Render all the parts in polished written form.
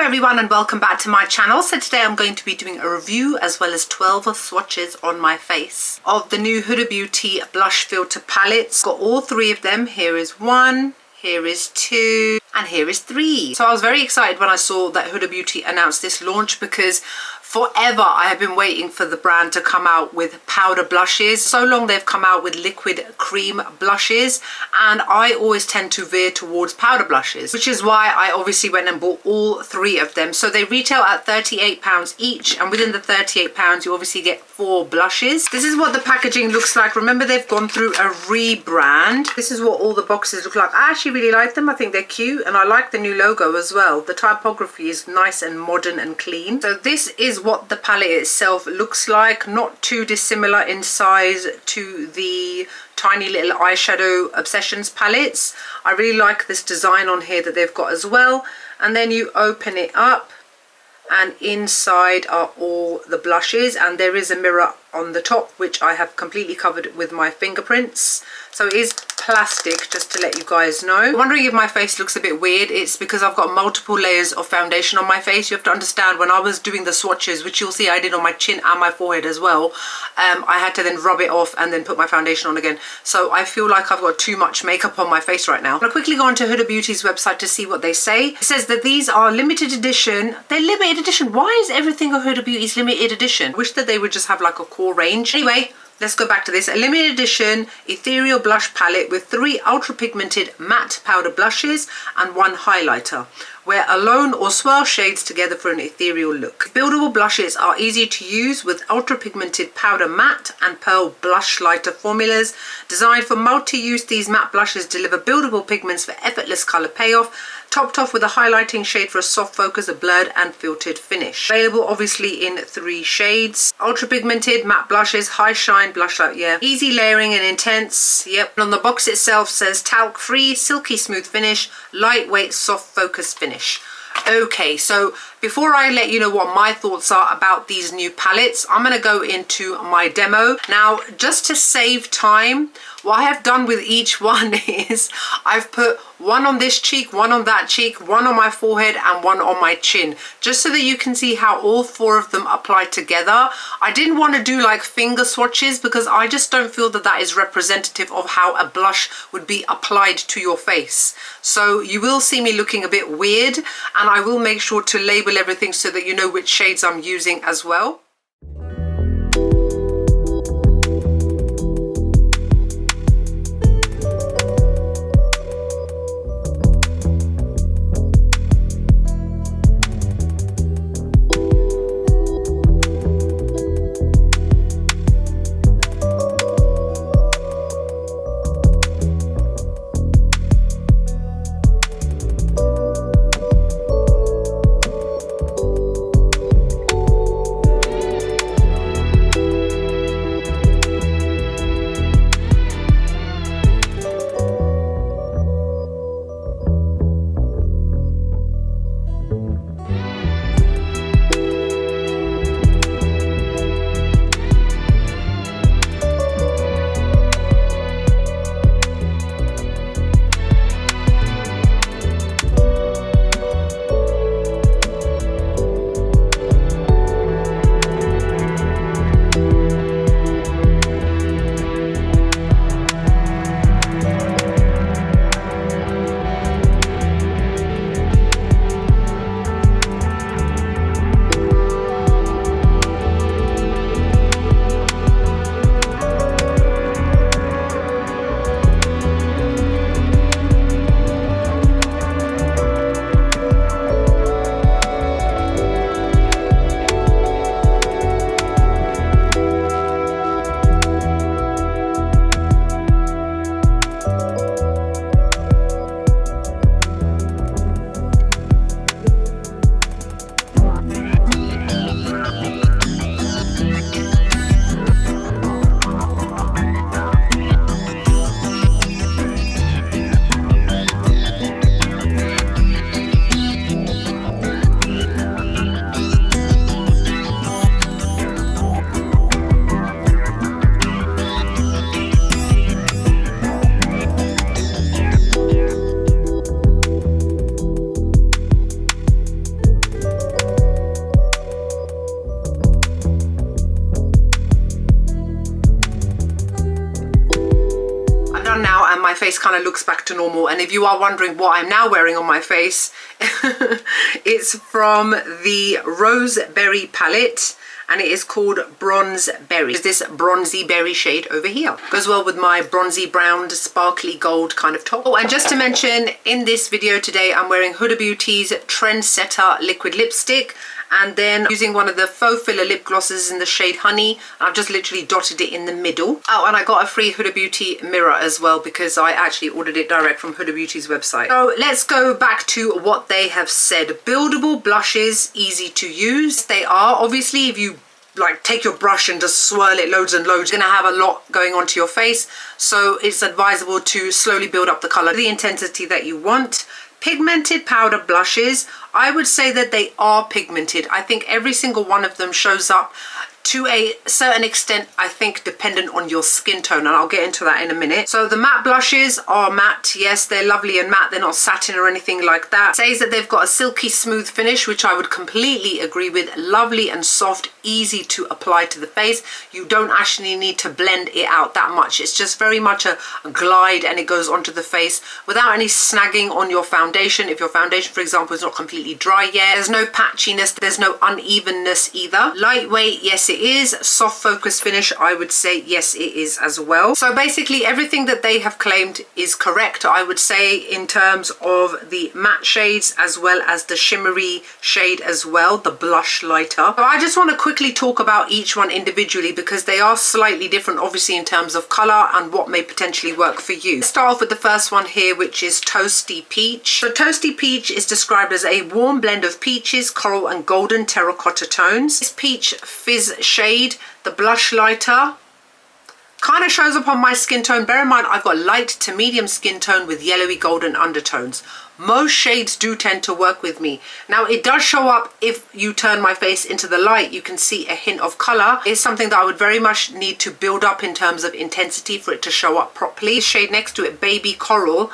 everyone and welcome back to my channel. So today I'm going to be doing a review as well as 12 swatches on my face of the new Huda Beauty blush filter palettes. Got all three of them. Here is one, here is two, and here is three. So I was very excited when I saw that Huda Beauty announced this launch because forever I have been waiting for the brand to come out with powder blushes. So long they've come out with liquid cream blushes, and I always tend to veer towards powder blushes, which is why I obviously went and bought all three of them. So they retail at £38 each, and within the £38 you obviously get 4 blushes. This is what the packaging looks like. Remember, they've gone through a rebrand. This is what all the boxes look like. I actually really like them. I think they're cute, and I like the new logo as well. The typography is nice and modern and clean. So this is what the palette itself looks like, not too dissimilar in size to the tiny little eyeshadow Obsessions palettes. I really like this design on here that they've got as well. And then you open it up and inside are all the blushes, and there is a mirror on the top which I have completely covered with my fingerprints. So it is plastic, just to let you guys know. Wondering if my face looks a bit weird? It's because I've got multiple layers of foundation on my face. You have to understand, when I was doing the swatches, which you'll see I did on my chin and my forehead as well, I had to then rub it off and then put my foundation on again. So I feel like I've got too much makeup on my face right now. I'm gonna quickly go onto Huda Beauty's website to see what they say. It says that these are limited edition. They're limited edition. Why is everything on Huda Beauty's limited edition? I wish that they would just have like a core range. Anyway, let's go back to this. A limited edition ethereal blush palette with 3 ultra pigmented matte powder blushes and 1 highlighter. Wear alone or swirl shades together for an ethereal look. Buildable blushes are easy to use with ultra pigmented powder matte and pearl blush lighter formulas. Designed for multi-use, these matte blushes deliver buildable pigments for effortless color payoff, topped off with a highlighting shade for a soft focus, a blurred and filtered finish. Available obviously in 3 shades. Ultra pigmented matte blushes, high shine blush light, yeah. Easy layering and intense, yep. And on the box itself says talc free, silky smooth finish, lightweight soft focus finish. Okay, so before I let you know what my thoughts are about these new palettes, I'm going to go into my demo. Now, just to save time, what I have done with each one is I've put one on this cheek, one on that cheek, one on my forehead, and one on my chin, just so that you can see how all 4 of them apply together. I didn't want to do like finger swatches because I just don't feel that that is representative of how a blush would be applied to your face. So you will see me looking a bit weird, and I will make sure to label everything so that you know which shades I'm using as well. face kind of looks back to normal. And if you are wondering what I'm now wearing on my face, it's from the Rose Berry palette, and it is called Bronze Berry. It's this bronzy berry shade over here. Goes well with my bronzy brown sparkly gold kind of top. Oh, and just to mention, in this video today I'm wearing Huda Beauty's Trendsetter liquid lipstick, and then using one of the faux filler lip glosses in the shade Honey. I've just literally dotted it in the middle. Oh, and I got a free Huda Beauty mirror as well because I actually ordered it direct from Huda Beauty's website. So let's go back to what they have said. Buildable blushes, easy to use. They are. Obviously, if you like take your brush and just swirl it loads and loads, you're gonna have a lot going onto your face. So it's advisable to slowly build up the color, the intensity that you want. Pigmented powder blushes, I would say that they are pigmented. I think every single one of them shows up to a certain extent, I think, dependent on your skin tone, and I'll get into that in a minute. So the matte blushes are matte. Yes, they're lovely and matte. They're not satin or anything like that. It says that they've got a silky smooth finish, which I would completely agree with. Lovely and soft, easy to apply to the face. You don't actually need to blend it out that much. It's just very much a glide, and it goes onto the face without any snagging on your foundation. If your foundation, for example, is not completely dry yet, there's no patchiness, there's no unevenness either. Lightweight, yes it is. Soft focus finish, I would say yes it is as well. So basically everything that they have claimed is correct, I would say, in terms of the matte shades as well as the shimmery shade as well, the blush lighter. So I just want to quickly talk about each one individually because they are slightly different, obviously, in terms of color and what may potentially work for you. Let's start off with the first one here, which is Toasty Peach. So Toasty Peach is described as a warm blend of peaches, coral and golden terracotta tones. This peach fizz shade, the blush lighter, kind of shows up on my skin tone. Bear in mind, I've got light to medium skin tone with yellowy golden undertones. Most shades do tend to work with me. Now, it does show up if you turn my face into the light. You can see a hint of color. It's something that I would very much need to build up in terms of intensity for it to show up properly. The shade next to it, Baby Coral,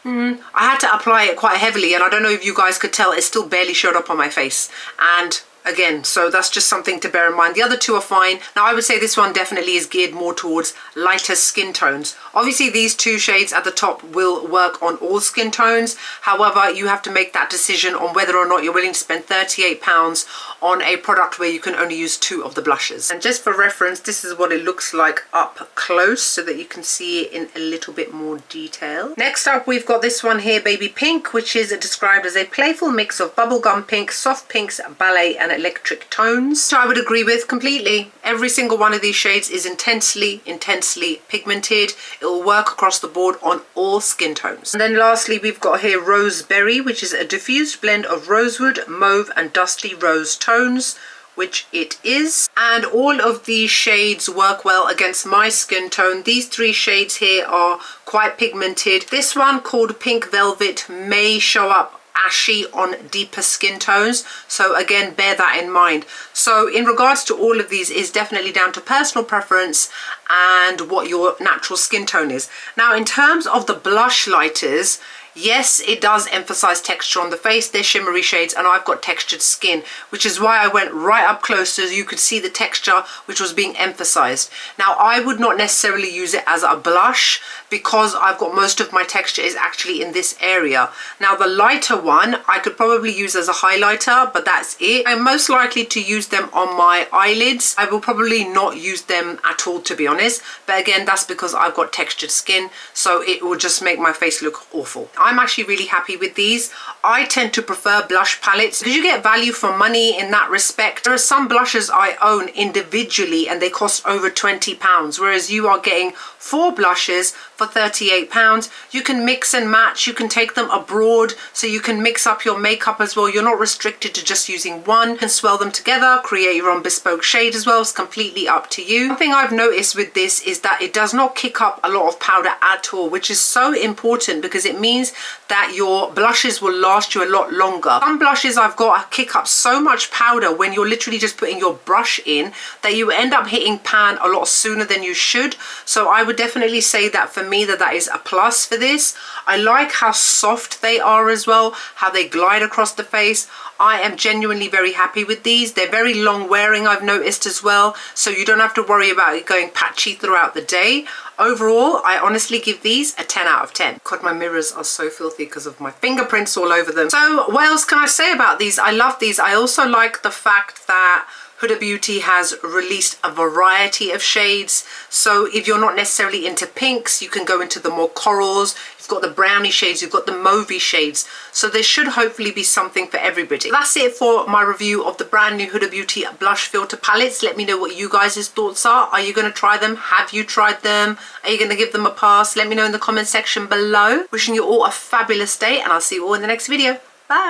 I had to apply it quite heavily, and I don't know if you guys could tell, it still barely showed up on my face. And again, so that's just something to bear in mind. The other two are fine. Now, I would say this one definitely is geared more towards lighter skin tones. Obviously, these two shades at the top will work on all skin tones. However, you have to make that decision on whether or not you're willing to spend £38 on a product where you can only use two of the blushes. And just for reference, this is what it looks like up close so that you can see it in a little bit more detail. Next up, we've got this one here, Baby Pink, which is described as a playful mix of bubblegum pink, soft pinks, ballet and electric tones. So I would agree with completely. Every single one of these shades is intensely pigmented. It will work across the board on all skin tones. And then lastly, we've got here Rose Berry, which is a diffused blend of rosewood, mauve and dusty rose tones, which it is. And all of these shades work well against my skin tone. These three shades here are quite pigmented. This one, called Pink Velvet, may show up ashy on deeper skin tones, so again, bear that in mind. So in regards to all of these, is definitely down to personal preference and what your natural skin tone is. Now, in terms of the blush lighters, yes, it does emphasize texture on the face. They're shimmery shades, and I've got textured skin, which is why I went right up close so you could see the texture which was being emphasized. Now, I would not necessarily use it as a blush because I've got most of my texture is actually in this area. Now, the lighter one I could probably use as a highlighter, but that's it. I'm most likely to use them on my eyelids. I will probably not use them at all, to be honest, but again, that's because I've got textured skin, so it will just make my face look awful. I'm actually really happy with these. I tend to prefer blush palettes because you get value for money in that respect. There are some blushes I own individually and they cost over £20, whereas you are getting 4 blushes for £38. You can mix and match, you can take them abroad, so you can mix up your makeup as well. You're not restricted to just using one. You can swirl them together, create your own bespoke shade as well. It's completely up to you. One thing I've noticed with this is that it does not kick up a lot of powder at all, which is so important because it means that your blushes will last you a lot longer. Some blushes I've got kick up so much powder when you're literally just putting your brush in that you end up hitting pan a lot sooner than you should. So I would definitely say that for me that is a plus for this. I like how soft they are as well, how they glide across the face. I am genuinely very happy with these. They're very long wearing, I've noticed as well, so you don't have to worry about it going patchy throughout the day. Overall, I honestly give these a 10 out of 10. God, my mirrors are so filthy because of my fingerprints all over them. So what else can I say about these? I love these. I also like the fact that Huda Beauty has released a variety of shades. So if you're not necessarily into pinks, you can go into the more corals. You've got the brownie shades, you've got the mauvey shades. So there should hopefully be something for everybody. That's it for my review of the brand new Huda Beauty blush filter palettes. Let me know what you guys' thoughts are. Are you going to try them? Have you tried them? Are you going to give them a pass? Let me know in the comment section below. Wishing you all a fabulous day, and I'll see you all in the next video. Bye.